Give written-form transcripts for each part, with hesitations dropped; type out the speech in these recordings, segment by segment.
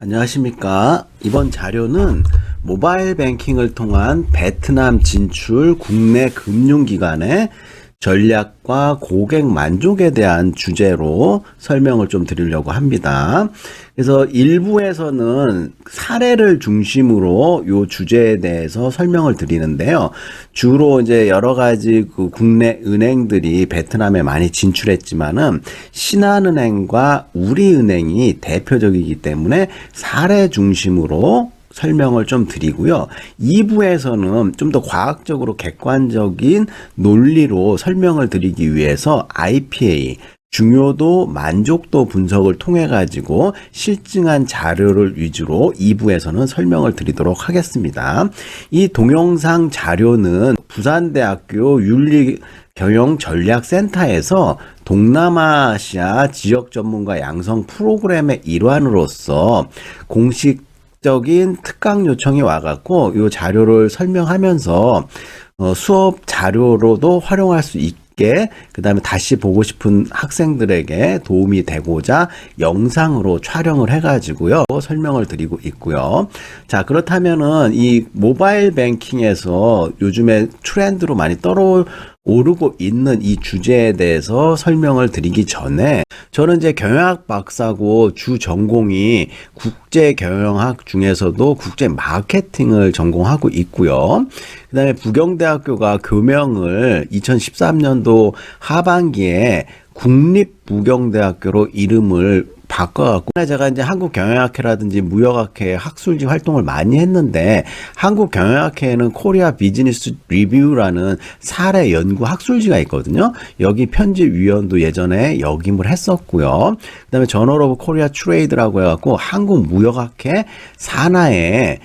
안녕하십니까. 이번 자료는 모바일 뱅킹을 통한 베트남 진출 국내 금융기관의 전략과 고객 만족에 대한 주제로 설명을 좀 드리려고 합니다. 그래서 일부에서는 사례를 중심으로 이 주제에 대해서 설명을 드리는데요. 주로 이제 여러 가지 그 국내 은행들이 베트남에 많이 진출했지만은 신한은행과 우리은행이 대표적이기 때문에 사례 중심으로 설명을 좀 드리고요. 2부에서는 좀 더 과학적으로 객관적인 논리로 설명을 드리기 위해서 IPA, 중요도 만족도 분석을 통해 가지고 실증한 자료를 위주로 2부에서는 설명을 드리도록 하겠습니다. 이 동영상 자료는 부산대학교 윤리경영전략센터에서 동남아시아 지역 전문가 양성 프로그램의 일환으로서 공식적인 특강 요청이 와갖고 이 자료를 설명하면서 수업 자료로도 활용할 수 있게 그 다음에 다시 보고 싶은 학생들에게 도움이 되고자 영상으로 촬영을 해가지고요 설명을 드리고 있고요. 자, 그렇다면은 이 모바일 뱅킹에서 요즘에 트렌드로 많이 오르고 있는 이 주제에 대해서 설명을 드리기 전에 저는 이제 경영학 박사고 주 전공이 국제 경영학 중에서도 국제 마케팅을 전공하고 있고요. 그 다음에 부경대학교가 교명을 2013년도 하반기에 국립부경대학교로 이름을 바꿔갖고 제가 이제 한국경영학회라든지 무역학회 학술지 활동을 많이 했는데 한국경영학회에는 코리아 비즈니스 리뷰라는 사례 연구 학술지가 있거든요. 여기 편집위원도 예전에 역임을 했었고요. 그 다음에 저널 오브 코리아 트레이드라고 해갖고 한국무역학회 산하에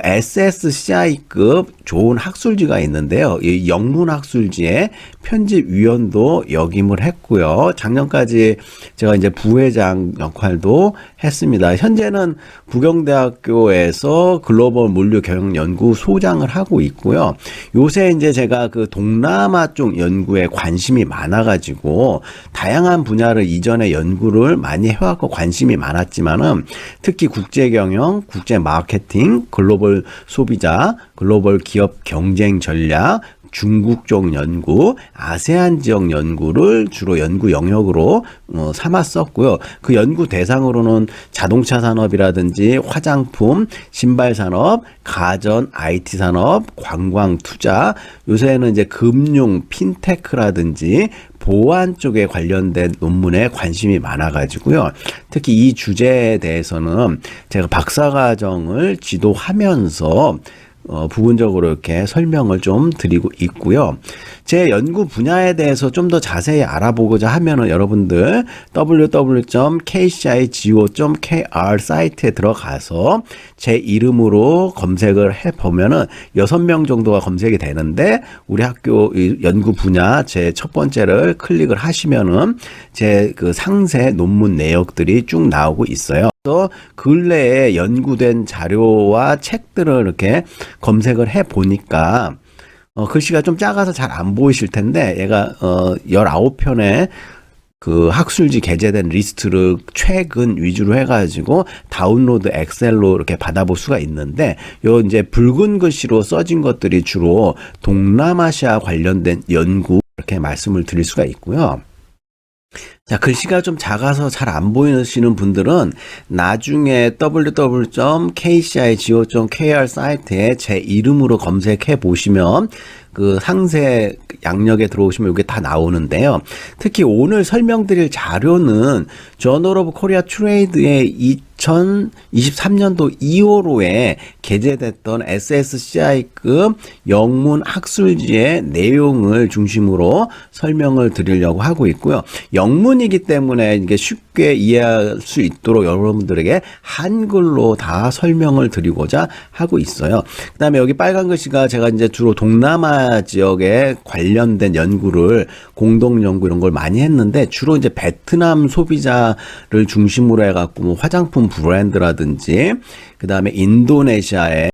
SSCI급 좋은 학술지가 있는데요. 이 영문 학술지에 편집위원도 역임을 했고요. 작년까지 제가 이제 부회장 역할도 했습니다. 현재는 부경대학교에서 글로벌 물류 경영 연구 소장을 하고 있고요. 요새 이제 제가 그 동남아 쪽 연구에 관심이 많아가지고 다양한 분야를 이전에 연구를 많이 해왔고 관심이 많았지만은 특히 국제 경영, 국제 마케팅, 글로벌 소비자, 글로벌 기업 경쟁 전략, 중국 쪽 연구, 아세안 지역 연구를 주로 연구 영역으로 삼았었고요. 그 연구 대상으로는 자동차 산업이라든지 화장품, 신발 산업, 가전, IT 산업, 관광 투자, 요새는 이제 금융, 핀테크라든지 보안 쪽에 관련된 논문에 관심이 많아가지고요. 특히 이 주제에 대해서는 제가 박사과정을 지도하면서 부분적으로 이렇게 설명을 좀 드리고 있고요. 제 연구 분야에 대해서 좀 더 자세히 알아보고자 하면은 여러분들 www.kcigo.kr 사이트에 들어가서 제 이름으로 검색을 해 보면은 6명 정도가 검색이 되는데 우리 학교 연구 분야 제 첫 번째를 클릭을 하시면은 제 그 상세 논문 내역들이 쭉 나오고 있어요. 또 근래에 연구된 자료와 책들을 이렇게 검색을 해 보니까 글씨가 좀 작아서 잘 안 보이실 텐데 얘가 19편의 그 학술지 게재된 리스트를 최근 위주로 해가지고 다운로드 엑셀로 이렇게 받아볼 수가 있는데 요 이제 붉은 글씨로 써진 것들이 주로 동남아시아 관련된 연구 이렇게 말씀을 드릴 수가 있고요. 자, 글씨가 좀 작아서 잘 안 보이시는 분들은 나중에 www.kcigo.kr 사이트에 제 이름으로 검색해 보시면 그 상세 양력에 들어오시면 이게 다 나오는데요. 특히 오늘 설명드릴 자료는 저널 오브 코리아 트레이드의 2023년도 2월호에 게재됐던 SSCI급 영문 학술지의 내용을 중심으로 설명을 드리려고 하고 있고요. 영문이기 때문에 이게 쉽게 이해할 수 있도록 여러분들에게 한글로 다 설명을 드리고자 하고 있어요. 그 다음에 여기 빨간 글씨가 제가 이제 주로 동남아 지역에 관련된 연구를 공동 연구 이런 걸 많이 했는데 주로 이제 베트남 소비자를 중심으로 해갖고 뭐 화장품 브랜드라든지 그 다음에 인도네시아의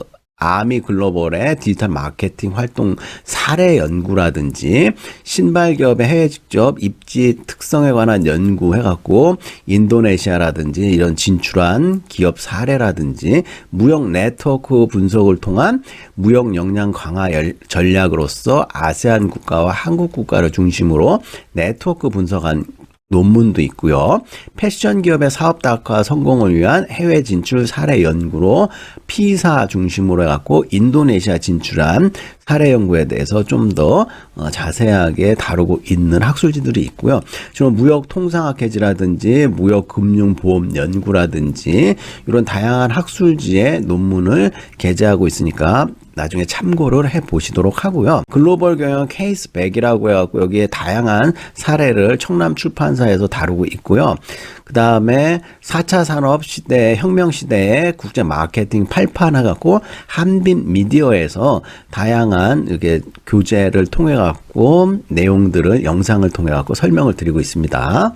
아미 글로벌의 디지털 마케팅 활동 사례 연구라든지 신발 기업의 해외 직접 입지 특성에 관한 연구해갖고 인도네시아라든지 이런 진출한 기업 사례라든지 무역 네트워크 분석을 통한 무역 역량 강화 전략으로서 아세안 국가와 한국 국가를 중심으로 네트워크 분석한 논문도 있고요. 패션 기업의 사업 다각화 성공을 위한 해외 진출 사례 연구로 피사 중심으로 해갖고 인도네시아 진출한 사례 연구에 대해서 좀 더 자세하게 다루고 있는 학술지들이 있고요. 지금 무역 통상학회지라든지 무역 금융 보험 연구라든지 이런 다양한 학술지의 논문을 게재하고 있으니까 나중에 참고를 해 보시도록 하고요. 글로벌 경영 케이스 100이라고 해갖고 여기에 다양한 사례를 청남 출판사에서 다루고 있고요. 그 다음에 4차 산업 시대, 혁명 시대의 국제 마케팅 팔판 해갖고 한빈 미디어에서 다양한 이렇게 교재를 통해 갖고 내용들을 영상을 통해 갖고 설명을 드리고 있습니다.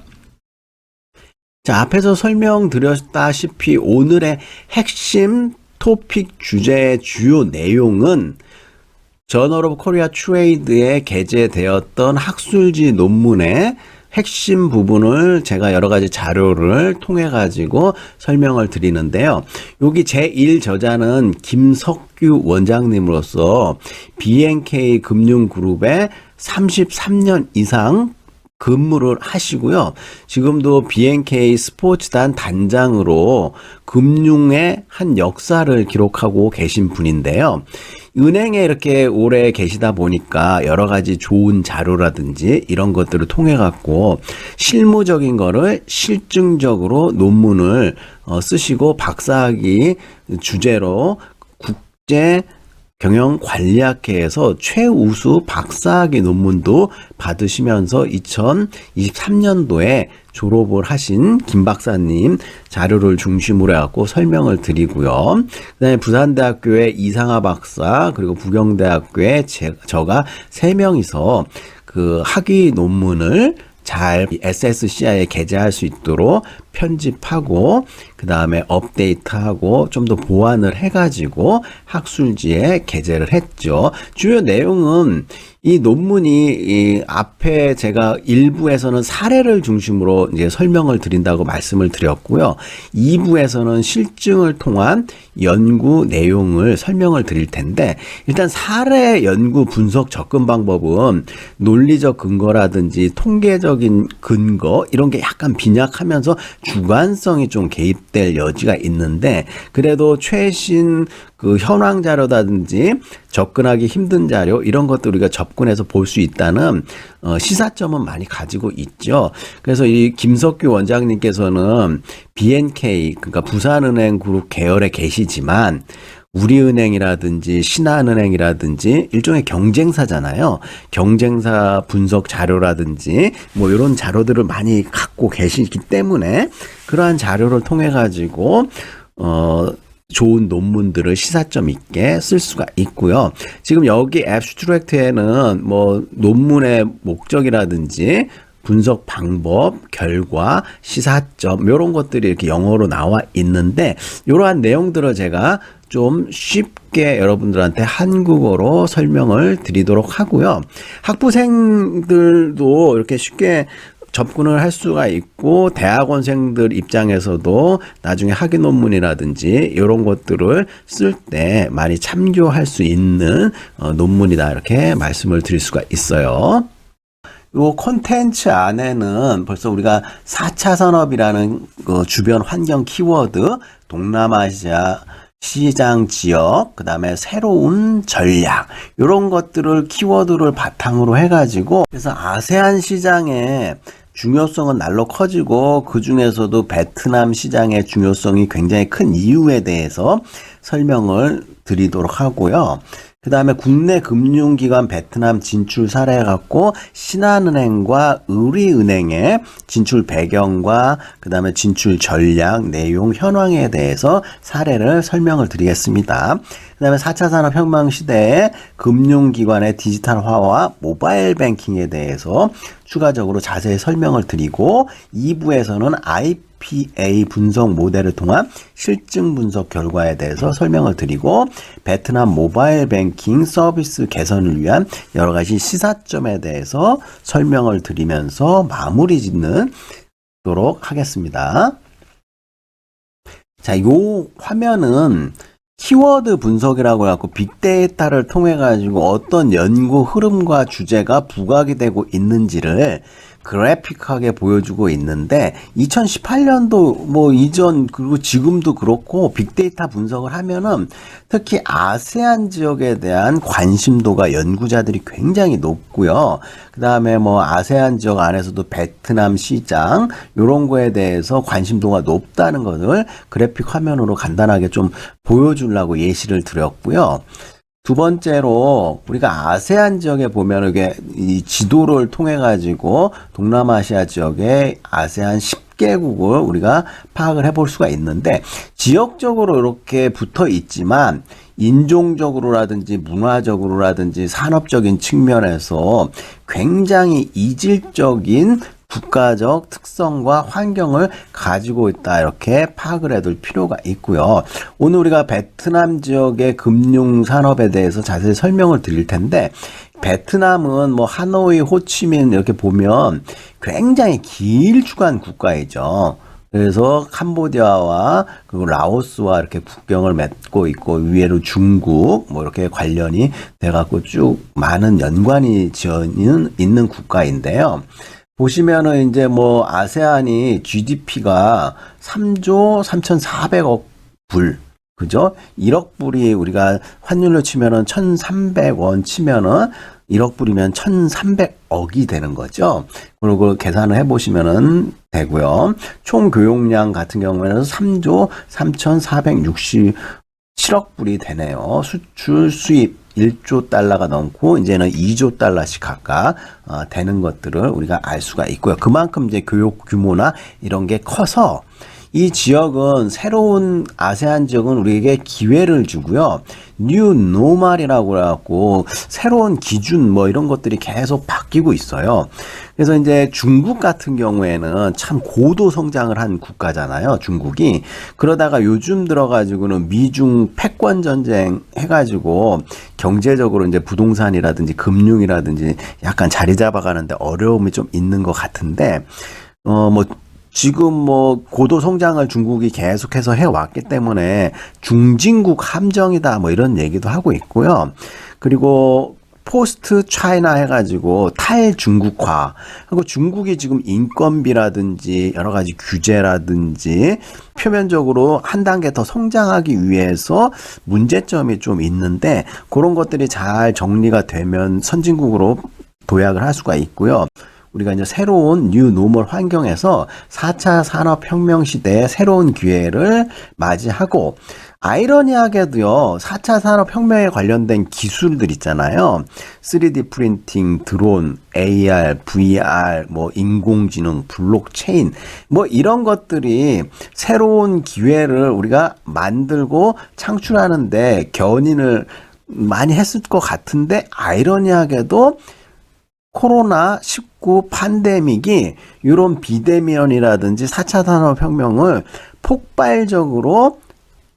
자, 앞에서 설명드렸다시피 오늘의 핵심 토픽 주제의 주요 내용은 저널 오브 코리아 트레이드에 게재되었던 학술지 논문의 핵심 부분을 제가 여러 가지 자료를 통해 가지고 설명을 드리는데요. 여기 제1 저자는 김석규 원장님으로서 B&K 금융그룹에 33년 이상 근무를 하시고요. 지금도 B&K 스포츠단 단장으로 금융의 한 역사를 기록하고 계신 분인데요. 은행에 이렇게 오래 계시다 보니까 여러 가지 좋은 자료라든지 이런 것들을 통해 갖고 실무적인 거를 실증적으로 논문을 쓰시고 박사학위 주제로 국제 경영관리학회에서 최우수 박사학위 논문도 받으시면서 2023년도에 졸업을 하신 김 박사님 자료를 중심으로 해갖고 설명을 드리고요. 그 다음에 부산대학교의 이상하 박사, 그리고 부경대학교의 저가 3명이서 그 학위 논문을 잘 SSCI에 게재할 수 있도록 편집하고 그 다음에 업데이트하고 좀 더 보완을 해가지고 학술지에 게재를 했죠. 주요 내용은 이 논문이 이 앞에 제가 1부에서는 사례를 중심으로 이제 설명을 드린다고 말씀을 드렸고요. 2부에서는 실증을 통한 연구 내용을 설명을 드릴 텐데 일단 사례 연구 분석 접근 방법은 논리적 근거라든지 통계적인 근거 이런 게 약간 빈약하면서 주관성이 좀 개입될 여지가 있는데 그래도 최신 그 현황 자료라든지 접근하기 힘든 자료 이런 것들 우리가 접근해서 볼 수 있다는 시사점은 많이 가지고 있죠. 그래서 이 김석규 원장님께서는 B&K 그러니까 부산은행 그룹 계열에 계시지만 우리은행이라든지 신한은행이라든지 일종의 경쟁사잖아요. 경쟁사 분석 자료라든지 뭐 이런 자료들을 많이 갖고 계시기 때문에 그러한 자료를 통해 가지고 좋은 논문들을 시사점 있게 쓸 수가 있고요. 지금 여기 앱스트랙트에는 뭐 논문의 목적이라든지 분석 방법, 결과, 시사점 이런 것들이 이렇게 영어로 나와 있는데 이러한 내용들을 제가 좀 쉽게 여러분들한테 한국어로 설명을 드리도록 하고요. 학부생들도 이렇게 쉽게 접근을 할 수가 있고 대학원생들 입장에서도 나중에 학위 논문이라든지 이런 것들을 쓸 때 많이 참조할 수 있는 논문이다 이렇게 말씀을 드릴 수가 있어요. 요 콘텐츠 안에는 벌써 우리가 4차 산업이라는 그 주변 환경 키워드, 동남아시아 시장 지역, 그 다음에 새로운 전략 이런 것들을 키워드를 바탕으로 해가지고 그래서 아세안 시장의 중요성은 날로 커지고 그 중에서도 베트남 시장의 중요성이 굉장히 큰 이유에 대해서 설명을 드리도록 하고요. 그 다음에 국내 금융기관 베트남 진출 사례 갖고 신한은행과 의리은행의 진출 배경과 그 다음에 진출 전략, 내용, 현황에 대해서 사례를 설명을 드리겠습니다. 그 다음에 4차 산업혁명 시대의 금융기관의 디지털화와 모바일 뱅킹에 대해서 추가적으로 자세히 설명을 드리고 2부에서는 RPA 분석 모델을 통한 실증 분석 결과에 대해서 설명을 드리고 베트남 모바일 뱅킹 서비스 개선을 위한 여러 가지 시사점에 대해서 설명을 드리면서 마무리 짓는 도록 하겠습니다. 자, 요 화면은 키워드 분석이라고 해갖고 빅데이터를 통해 가지고 어떤 연구 흐름과 주제가 부각이 되고 있는지를 그래픽하게 보여주고 있는데 2018년도 뭐 이전 그리고 지금도 그렇고 빅데이터 분석을 하면은 특히 아세안 지역에 대한 관심도가 연구자들이 굉장히 높고요. 그 다음에 뭐 아세안 지역 안에서도 베트남 시장 요런 거에 대해서 관심도가 높다는 것을 그래픽 화면으로 간단하게 좀 보여주려고 예시를 드렸고요. 두 번째로 우리가 아세안 지역에 보면 이게 이 지도를 통해 가지고 동남아시아 지역의 아세안 10개국을 우리가 파악을 해볼 수가 있는데 지역적으로 이렇게 붙어 있지만 인종적으로라든지 문화적으로라든지 산업적인 측면에서 굉장히 이질적인 국가적 특성과 환경을 가지고 있다 이렇게 파악을 해둘 필요가 있고요. 오늘 우리가 베트남 지역의 금융 산업에 대해서 자세히 설명을 드릴 텐데 베트남은 뭐 하노이, 호치민 이렇게 보면 굉장히 길쭉한 국가이죠. 그래서 캄보디아와 그리고 라오스와 이렇게 국경을 맺고 있고 위에로 중국 뭐 이렇게 관련이 돼갖고 쭉 많은 연관이 지어 있는 국가인데요. 보시면은 이제 뭐 아세안이 GDP가 3조 3,400억 불, 그죠? 1억 불이 우리가 환율로 치면은 1,300원 치면은 1억 불이면 1,300억이 되는 거죠. 그리고 계산을 해보시면은 되고요. 총 교역량 같은 경우에는 3조 3,467억 불이 되네요. 수출 수입 1조 달러가 넘고 이제는 2조 달러씩 각각 되는 것들을 우리가 알 수가 있고요. 그만큼 이제 교육 규모나 이런 게 커서 이 지역은 새로운 아세안 지역은 우리에게 기회를 주고요. 뉴 노멀이라고 해갖고 새로운 기준 뭐 이런 것들이 계속 바뀌고 있어요. 그래서 이제 중국 같은 경우에는 참 고도 성장을 한 국가잖아요. 중국이. 그러다가 요즘 들어가지고는 미중 패권 전쟁 해가지고 경제적으로 이제 부동산이라든지 금융이라든지 약간 자리 잡아가는데 어려움이 좀 있는 것 같은데, 뭐 지금 뭐 고도 성장을 중국이 계속해서 해왔기 때문에 중진국 함정이다 뭐 이런 얘기도 하고 있고요. 그리고 포스트 차이나 해가지고 탈중국화 그리고 중국이 지금 인건비라든지 여러 가지 규제라든지 표면적으로 한 단계 더 성장하기 위해서 문제점이 좀 있는데 그런 것들이 잘 정리가 되면 선진국으로 도약을 할 수가 있고요. 우리가 이제 새로운 뉴 노멀 환경에서 4차 산업혁명 시대의 새로운 기회를 맞이하고 아이러니하게도요, 4차 산업혁명에 관련된 기술들 있잖아요. 3D 프린팅, 드론, AR, VR, 뭐 인공지능, 블록체인, 뭐 이런 것들이 새로운 기회를 우리가 만들고 창출하는데 견인을 많이 했을 것 같은데 아이러니하게도 코로나19 팬데믹이 이런 비대면이라든지 4차 산업혁명을 폭발적으로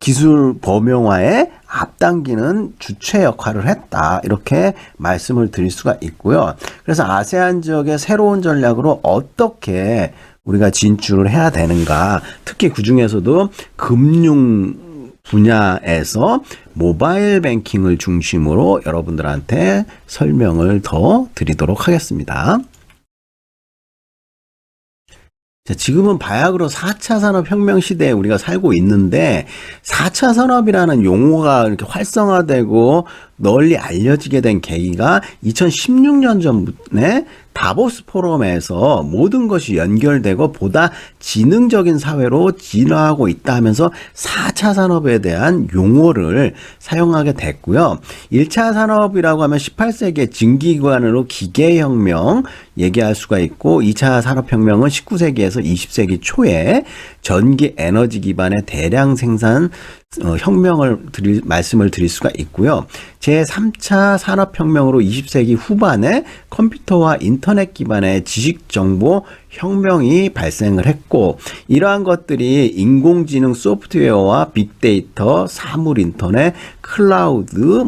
기술 범용화에 앞당기는 주체 역할을 했다. 이렇게 말씀을 드릴 수가 있고요. 그래서 아세안 지역의 새로운 전략으로 어떻게 우리가 진출을 해야 되는가. 특히 그중에서도 금융 분야에서 모바일 뱅킹을 중심으로 여러분들한테 설명을 더 드리도록 하겠습니다. 자, 지금은 바야흐로 4차 산업혁명 시대에 우리가 살고 있는데 4차 산업이라는 용어가 이렇게 활성화되고 널리 알려지게 된 계기가 2016년 전에 다보스 포럼에서 모든 것이 연결되고 보다 지능적인 사회로 진화하고 있다 하면서 4차 산업에 대한 용어를 사용하게 됐고요. 1차 산업이라고 하면 18세기의 증기기관으로 기계혁명 얘기할 수가 있고 2차 산업혁명은 19세기에서 20세기 초에 전기 에너지 기반의 대량 생산 말씀을 드릴 수가 있고요. 제3차 산업혁명으로 20세기 후반에 컴퓨터와 인터넷 기반의 지식정보 혁명이 발생을 했고, 이러한 것들이 인공지능 소프트웨어와 빅데이터, 사물인터넷, 클라우드,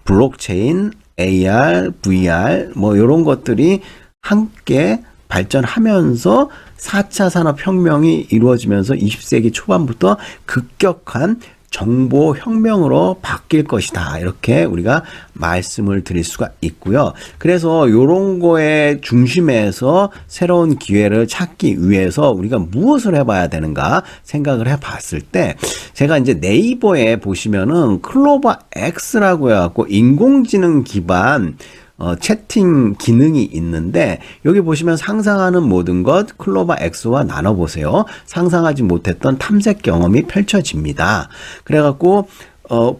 블록체인, AR, VR, 이런 것들이 함께 발전하면서 4차 산업혁명이 이루어지면서 20세기 초반부터 급격한 정보혁명으로 바뀔 것이다. 이렇게 우리가 말씀을 드릴 수가 있고요. 그래서 이런 거에 중심에서 새로운 기회를 찾기 위해서 우리가 무엇을 해봐야 되는가 생각을 해봤을 때, 제가 이제 네이버에 보시면은 클로버 X라고 해갖고 인공지능 기반 채팅 기능이 있는데, 여기 보시면 상상하는 모든 것 클로버 X와 나눠보세요. 상상하지 못했던 탐색 경험이 펼쳐집니다. 그래갖고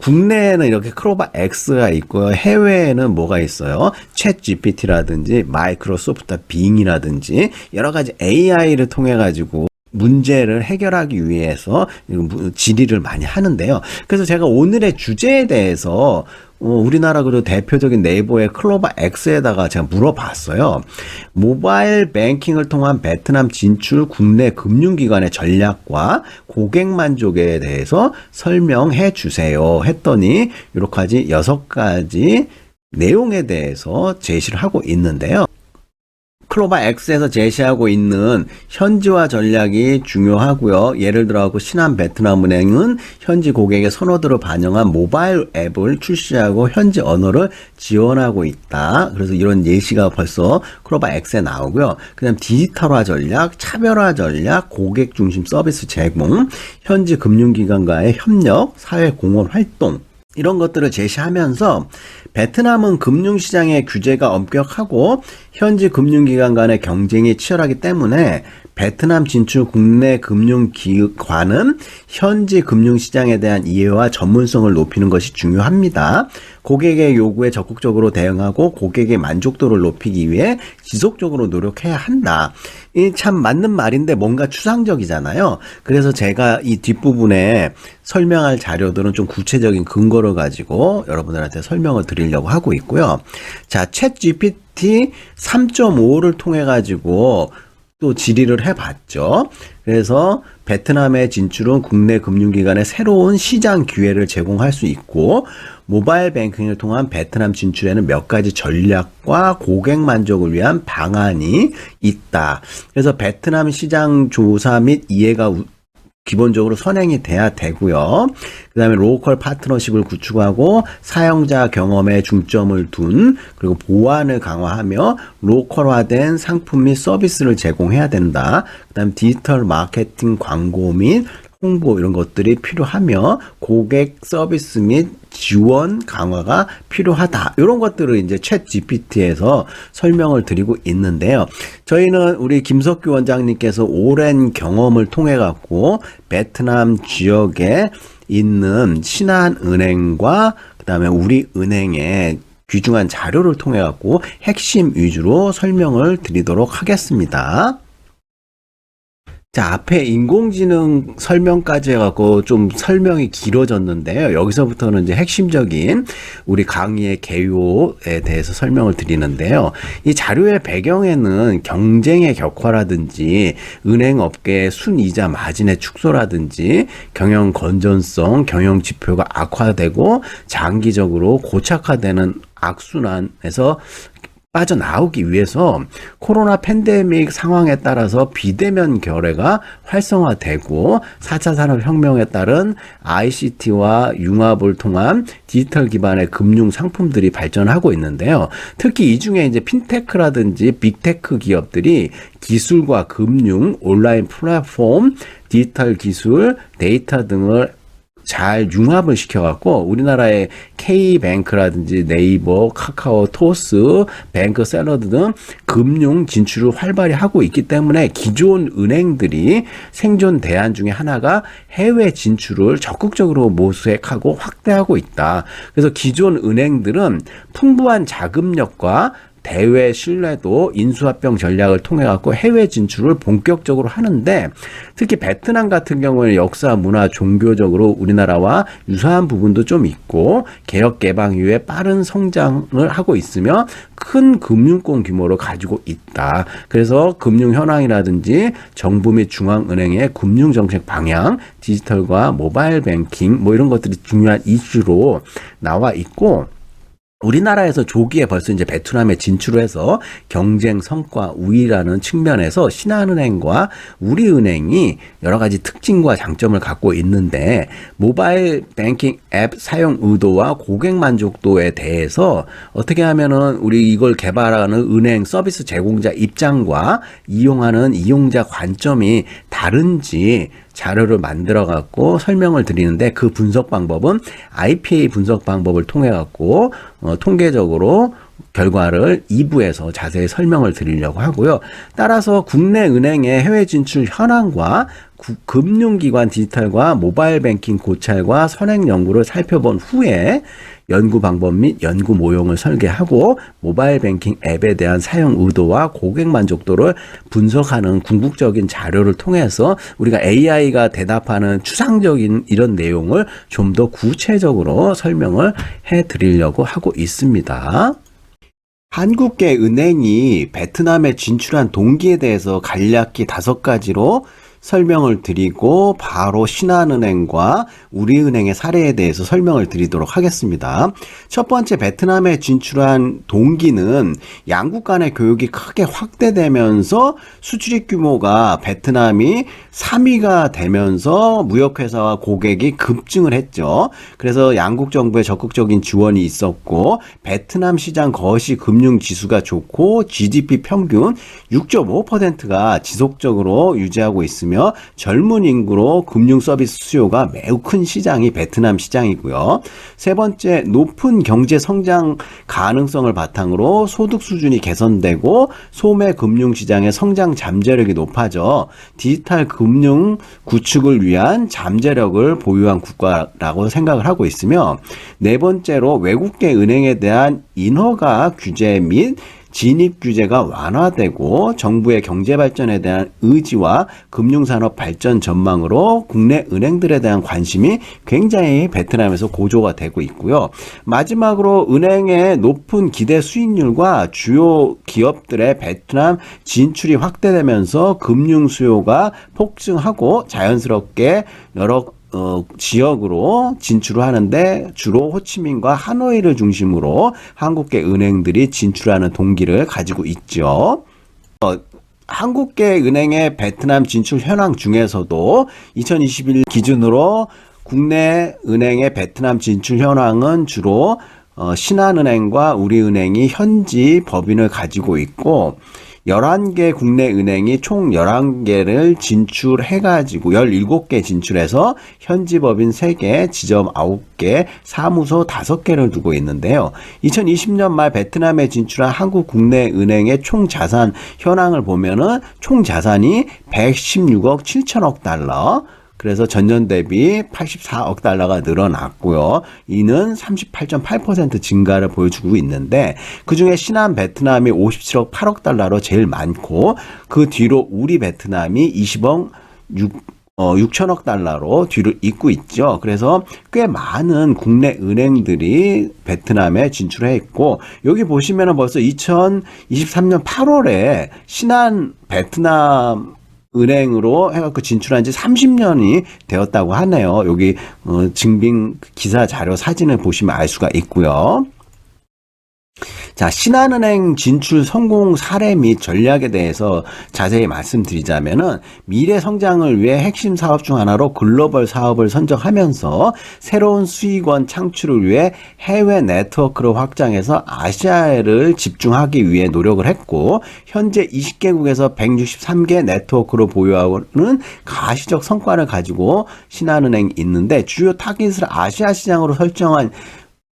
국내에는 이렇게 클로버 X가 있고요. 해외에는 뭐가 있어요? 챗 GPT라든지 마이크로소프트 빙이라든지 여러 가지 AI를 통해 가지고 문제를 해결하기 위해서 질의를 많이 하는데요. 그래서 제가 오늘의 주제에 대해서 우리나라 그 대표적인 네이버의 클로버 X에다가 제가 물어봤어요. 모바일 뱅킹을 통한 베트남 진출 국내 금융기관의 전략과 고객 만족에 대해서 설명해 주세요 했더니 이렇게 6가지 내용에 대해서 제시를 하고 있는데요. 클로버 X에서 제시하고 있는 현지화 전략이 중요하고요. 예를 들어 신한 베트남은행은 현지 고객의 선호도를 반영한 모바일 앱을 출시하고 현지 언어를 지원하고 있다. 그래서 이런 예시가 벌써 클로버 X에 나오고요. 그다음 디지털화 전략, 차별화 전략, 고객 중심 서비스 제공, 현지 금융기관과의 협력, 사회 공헌 활동, 이런 것들을 제시하면서 베트남은 금융시장의 규제가 엄격하고 현지 금융기관 간의 경쟁이 치열하기 때문에 베트남 진출 국내 금융기관은 현지 금융시장에 대한 이해와 전문성을 높이는 것이 중요합니다. 고객의 요구에 적극적으로 대응하고 고객의 만족도를 높이기 위해 지속적으로 노력해야 한다. 이 참 맞는 말인데 뭔가 추상적이잖아요. 그래서 제가 이 뒷부분에 설명할 자료들은 좀 구체적인 근거를 가지고 여러분들한테 설명을 드리려고 하고 있고요. 자, 챗 GPT 3.5를 통해 가지고 또 질의를 해봤죠. 그래서 베트남의 진출은 국내 금융기관에 새로운 시장 기회를 제공할 수 있고, 모바일 뱅킹을 통한 베트남 진출에는 몇 가지 전략과 고객 만족을 위한 방안이 있다. 그래서 베트남 시장 조사 및 이해가 기본적으로 선행이 돼야 되고요. 그 다음에 로컬 파트너십을 구축하고 사용자 경험에 중점을 둔, 그리고 보안을 강화하며 로컬화된 상품 및 서비스를 제공해야 된다. 그 다음 디지털 마케팅 광고 및 홍보 이런 것들이 필요하며 고객 서비스 및 지원 강화가 필요하다. 이런 것들을 이제 챗 GPT에서 설명을 드리고 있는데요. 저희는 우리 김석규 원장님께서 오랜 경험을 통해 갖고 베트남 지역에 있는 신한은행과 그다음에 우리은행의 귀중한 자료를 통해 갖고 핵심 위주로 설명을 드리도록 하겠습니다. 자, 앞에 인공지능 설명까지 해갖고 좀 설명이 길어졌는데요. 여기서부터는 이제 핵심적인 우리 강의의 개요에 대해서 설명을 드리는데요. 이 자료의 배경에는 경쟁의 격화라든지 은행업계의 순이자 마진의 축소라든지 경영 건전성, 경영 지표가 악화되고 장기적으로 고착화되는 악순환에서 빠져나오기 위해서 코로나 팬데믹 상황에 따라서 비대면 거래가 활성화되고 4차 산업혁명에 따른 ICT와 융합을 통한 디지털 기반의 금융 상품들이 발전하고 있는데요. 특히 이 중에 이제 핀테크라든지 빅테크 기업들이 기술과 금융, 온라인 플랫폼, 디지털 기술, 데이터 등을 잘 융합을 시켜갖고 우리나라의 K뱅크라든지 네이버, 카카오, 토스, 뱅크 샐러드 등 금융 진출을 활발히 하고 있기 때문에 기존 은행들이 생존 대안 중에 하나가 해외 진출을 적극적으로 모색하고 확대하고 있다. 그래서 기존 은행들은 풍부한 자금력과 대외 신뢰도, 인수합병 전략을 통해 갖고 해외 진출을 본격적으로 하는데, 특히 베트남 같은 경우에는 역사, 문화, 종교적으로 우리나라와 유사한 부분도 좀 있고 개혁 개방 이후에 빠른 성장을 하고 있으며 큰 금융권 규모를 가지고 있다. 그래서 금융 현황이라든지 정부 및 중앙은행의 금융 정책 방향, 디지털과 모바일 뱅킹 뭐 이런 것들이 중요한 이슈로 나와 있고, 우리나라에서 조기에 벌써 이제 베트남에 진출을 해서 경쟁 성과 우위라는 측면에서 신한은행과 우리은행이 여러 가지 특징과 장점을 갖고 있는데, 모바일 뱅킹 앱 사용 의도와 고객 만족도에 대해서 어떻게 하면은 우리 이걸 개발하는 은행 서비스 제공자 입장과 이용하는 이용자 관점이 다른지 자료를 만들어 갖고 설명을 드리는데, 그 분석 방법은 IPA 분석 방법을 통해 갖고 통계적으로 결과를 2부에서 자세히 설명을 드리려고 하고요. 따라서 국내 은행의 해외 진출 현황과 금융기관 디지털과 모바일 뱅킹 고찰과 선행 연구를 살펴본 후에 연구 방법 및 연구 모형을 설계하고 모바일 뱅킹 앱에 대한 사용 의도와 고객 만족도를 분석하는 궁극적인 자료를 통해서 우리가 AI가 대답하는 추상적인 이런 내용을 좀 더 구체적으로 설명을 해 드리려고 하고 있습니다. 한국계 은행이 베트남에 진출한 동기에 대해서 간략히 5가지로 설명을 드리고 바로 신한은행과 우리은행의 사례에 대해서 설명을 드리도록 하겠습니다. 첫 번째, 베트남에 진출한 동기는 양국 간의 교육이 크게 확대되면서 수출입 규모가 베트남이 3위가 되면서 무역회사와 고객이 급증을 했죠. 그래서 양국 정부의 적극적인 지원이 있었고 베트남 시장 거시 금융 지수가 좋고 GDP 평균 6.5%가 지속적으로 유지하고 있으며 젊은 인구로 금융 서비스 수요가 매우 큰 시장이 베트남 시장이고요. 세 번째, 높은 경제 성장 가능성을 바탕으로 소득 수준이 개선되고 소매 금융 시장의 성장 잠재력이 높아져 디지털 금융 구축을 위한 잠재력을 보유한 국가라고 생각을 하고 있으며, 네 번째로 외국계 은행에 대한 인허가 규제 및 진입 규제가 완화되고 정부의 경제 발전에 대한 의지와 금융산업 발전 전망으로 국내 은행들에 대한 관심이 굉장히 베트남에서 고조가 되고 있고요. 마지막으로 은행의 높은 기대 수익률과 주요 기업들의 베트남 진출이 확대되면서 금융 수요가 폭증하고 자연스럽게 여러 지역으로 진출을 하는데 주로 호치민과 하노이를 중심으로 한국계 은행들이 진출하는 동기를 가지고 있죠. 한국계 은행의 베트남 진출 현황 중에서도 2021 기준으로 국내 은행의 베트남 진출 현황은 주로 신한은행과 우리은행이 현지 법인을 가지고 있고, 11개 국내 은행이 총 11개를 진출해가지고 17개 진출해서 현지 법인 3개, 지점 9개, 사무소 5개를 두고 있는데요. 2020년 말 베트남에 진출한 한국 국내 은행의 총 자산 현황을 보면은 총 자산이 116억 7천억 달러, 그래서 전년 대비 84억 달러가 늘어났고요. 이는 38.8% 증가를 보여주고 있는데, 그중에 신한 베트남이 57억 8억 달러로 제일 많고, 그 뒤로 우리 베트남이 20억 6천억 달러로 뒤를 잇고 있죠. 그래서 꽤 많은 국내 은행들이 베트남에 진출해 있고, 여기 보시면은 벌써 2023년 8월에 신한 베트남 은행으로 해갖고 진출한 지 30년이 되었다고 하네요. 여기 증빙 기사 자료 사진을 보시면 알 수가 있고요. 자, 신한은행 진출 성공 사례 및 전략에 대해서 자세히 말씀드리자면은, 미래 성장을 위해 핵심 사업 중 하나로 글로벌 사업을 선정하면서 새로운 수익원 창출을 위해 해외 네트워크를 확장해서 아시아를 집중하기 위해 노력을 했고, 현재 20개국에서 163개 네트워크를 보유하고는 가시적 성과를 가지고 신한은행이 있는데, 주요 타깃을 아시아 시장으로 설정한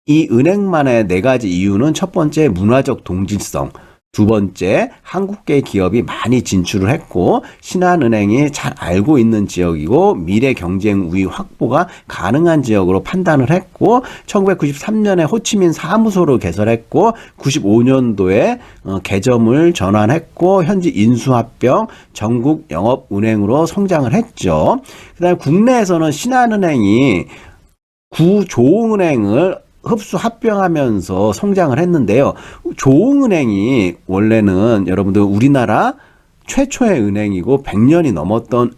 이 은행만의 4가지 이유는, 첫 번째, 문화적 동질성, 두 번째, 한국계 기업이 많이 진출을 했고 신한은행이 잘 알고 있는 지역이고 미래 경쟁 우위 확보가 가능한 지역으로 판단을 했고 1993년에 호치민 사무소를 개설했고 95년도에 개점을 전환했고 현재 인수합병 전국 영업은행으로 성장을 했죠. 그다음에 국내에서는 신한은행이 구조은행을 흡수 합병하면서 성장을 했는데요. 조흥은행이 원래는 여러분들 우리나라 최초의 은행이고 100년이 넘었던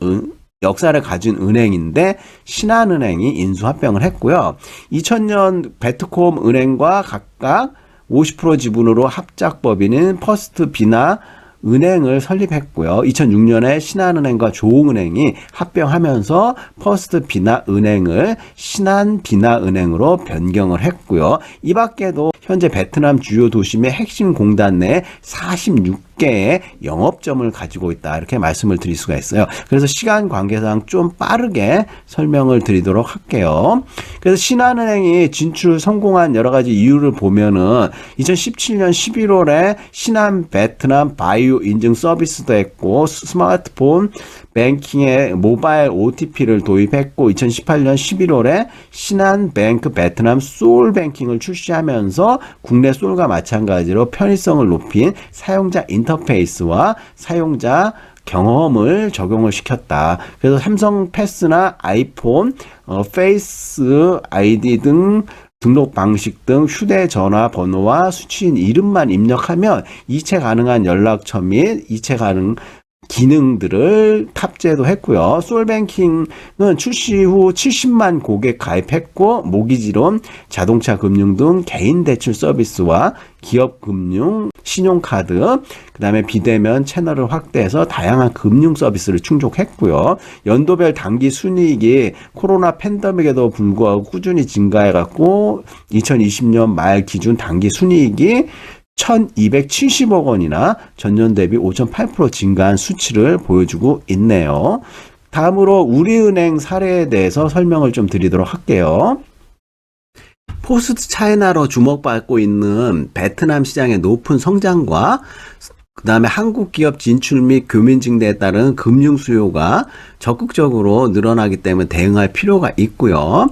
역사를 가진 은행인데 신한은행이 인수합병을 했고요. 2000년 베트콤 은행과 각각 50% 지분으로 합작법인인 퍼스트 비나 은행을 설립했고요. 2006년에 신한은행과 조흥은행이 합병하면서 퍼스트 비나 은행을 신한 비나 은행으로 변경을 했고요. 이 밖에도 현재 베트남 주요 도심의 핵심 공단 내 46개의 영업점을 가지고 있다. 이렇게 말씀을 드릴 수가 있어요. 그래서 시간 관계상 좀 빠르게 설명을 드리도록 할게요. 그래서 신한은행이 진출 성공한 여러 가지 이유를 보면은 2017년 11월에 신한 베트남 바이오 인증 서비스도 했고 스마트폰 뱅킹에 모바일 OTP를 도입했고 2018년 11월에 신한뱅크 베트남 소울뱅킹을 출시하면서 국내 소울과 마찬가지로 편의성을 높인 사용자 인터페이스와 사용자 경험을 적용을 시켰다. 그래서 삼성 패스나 아이폰, 페이스 아이디 등 등록 방식 등 휴대전화 번호와 수취인 이름만 입력하면 이체 가능한 연락처 및 이체 가능 기능들을 탑재도 했고요. 소울뱅킹은 출시 후 70만 고객 가입했고 모기지론, 자동차 금융 등 개인 대출 서비스와 기업 금융, 신용카드, 그 다음에 비대면 채널을 확대해서 다양한 금융 서비스를 충족했고요. 연도별 단기 순이익이 코로나 팬데믹에도 불구하고 꾸준히 증가해갖고 2020년 말 기준 단기 순이익이 1270억 원이나 전년 대비 5.8% 증가한 수치를 보여주고 있네요. 다음으로 우리은행 사례에 대해서 설명을 좀 드리도록 할게요. 포스트 차이나로 주목받고 있는 베트남 시장의 높은 성장과 그 다음에 한국 기업 진출 및 교민 증대에 따른 금융 수요가 적극적으로 늘어나기 때문에 대응할 필요가 있고요.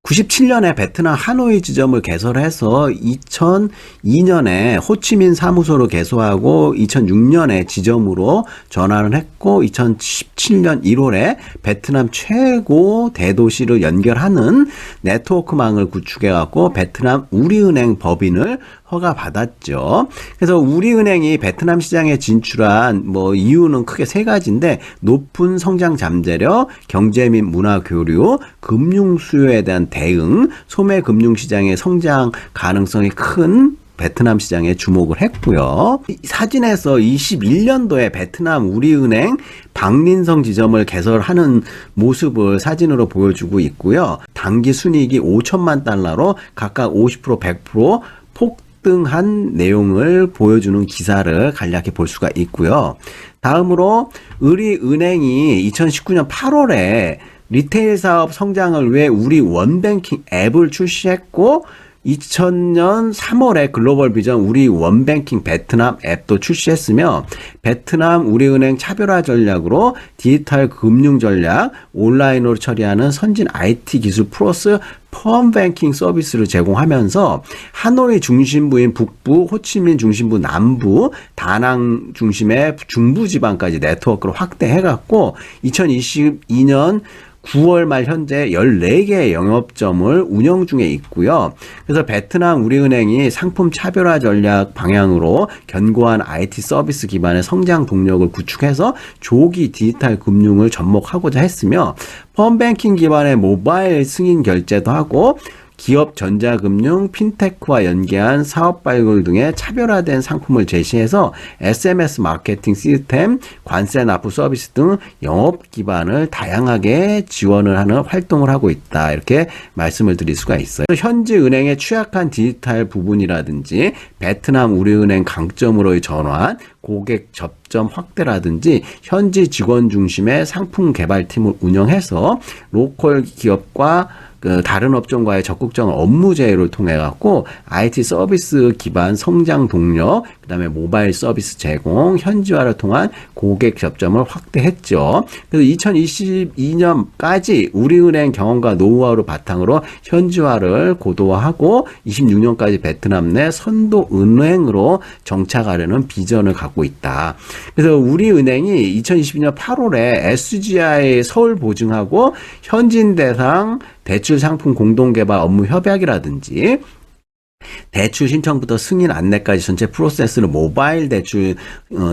97년에 베트남 하노이 지점을 개설해서 2002년에 호치민 사무소로 개소하고 2006년에 지점으로 전환을 했고 2017년 1월에 베트남 최고 대도시를 연결하는 네트워크망을 구축해갖고 베트남 우리은행 법인을 허가받았죠. 그래서 우리은행이 베트남 시장에 진출한 이유는 크게 세 가지인데 높은 성장 잠재력, 경제 및 문화 교류, 금융 수요에 대한 대응, 소매 금융 시장의 성장 가능성이 큰 베트남 시장에 주목을 했고요. 사진에서 21년도에 베트남 우리은행 박린성 지점을 개설하는 모습을 사진으로 보여주고 있고요. 단기 순이익이 5천만 달러로 각각 50%, 100% 폭등한 내용을 보여주는 기사를 간략히 볼 수가 있고요. 다음으로 우리은행이 2019년 8월에 리테일 사업 성장을 위해 우리 원뱅킹 앱을 출시했고 2000년 3월에 글로벌 비전 우리 원뱅킹 베트남 앱도 출시했으며 베트남 우리은행 차별화 전략으로 디지털 금융 전략, 온라인으로 처리하는 선진 IT 기술 플러스 펌뱅킹 서비스를 제공하면서 하노이 중심부인 북부, 호치민 중심부 남부, 다낭 중심의 중부지방까지 네트워크를 확대해갖고 2022년 9월 말 현재 14개의 영업점을 운영 중에 있고요. 그래서 베트남 우리은행이 상품 차별화 전략 방향으로 견고한 IT 서비스 기반의 성장 동력을 구축해서 조기 디지털 금융을 접목하고자 했으며 펀뱅킹 기반의 모바일 승인 결제도 하고 기업 전자금융, 핀테크와 연계한 사업 발굴 등의 차별화된 상품을 제시해서 SMS 마케팅 시스템, 관세 납부 서비스 등 영업 기반을 다양하게 지원을 하는 활동을 하고 있다. 이렇게 말씀을 드릴 수가 있어요. 현지 은행의 취약한 디지털 부분이라든지 베트남 우리은행 강점으로의 전환, 고객 접점 확대라든지 현지 직원 중심의 상품 개발팀을 운영해서 로컬 기업과 그 다른 업종과의 적극적인 업무 제휴를 통해 갖고 IT 서비스 기반 성장 동력, 그다음에 모바일 서비스 제공, 현지화를 통한 고객 접점을 확대했죠. 그래서 2022년까지 우리은행 경험과 노하우를 바탕으로 현지화를 고도화하고 26년까지 베트남 내 선도 은행으로 정착하려는 비전을 갖고 있다. 그래서 우리은행이 2022년 8월에 SGI 서울 보증하고 현진 대상 대출 상품 공동개발 업무 협약이라든지 대출 신청부터 승인 안내까지 전체 프로세스를 모바일 대출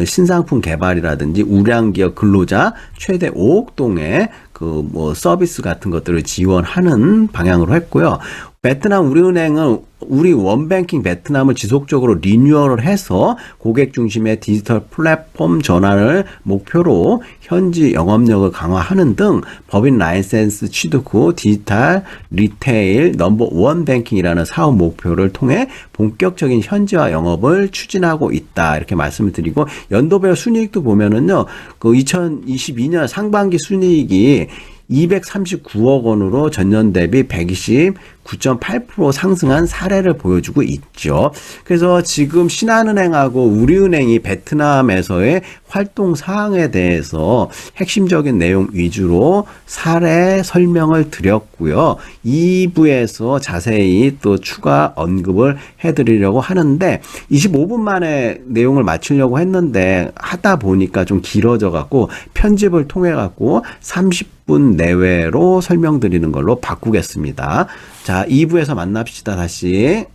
신상품 개발이라든지 우량기업 근로자 최대 5억 동의 그 뭐 서비스 같은 것들을 지원하는 방향으로 했고요. 베트남 우리은행은 우리 원뱅킹 베트남을 지속적으로 리뉴얼을 해서 고객 중심의 디지털 플랫폼 전환을 목표로 현지 영업력을 강화하는 등 법인 라이센스 취득 후 디지털 리테일 넘버 원 뱅킹이라는 사업 목표를 통해 본격적인 현지화 영업을 추진하고 있다. 이렇게 말씀을 드리고 연도별 순이익도 보면은요. 그 2022년 상반기 순이익이 239억 원으로 전년 대비 129.8% 상승한 사례를 보여주고 있죠. 그래서 지금 신한은행하고 우리은행이 베트남에서의 활동 사항에 대해서 핵심적인 내용 위주로 사례 설명을 드렸고요. 2부에서 자세히 또 추가 언급을 해드리려고 하는데 25분 만에 내용을 마치려고 했는데 하다 보니까 좀 길어져 갖고 편집을 통해 갖고 30분 내외로 설명드리는 걸로 바꾸겠습니다. 자, 2부에서 만납시다, 다시.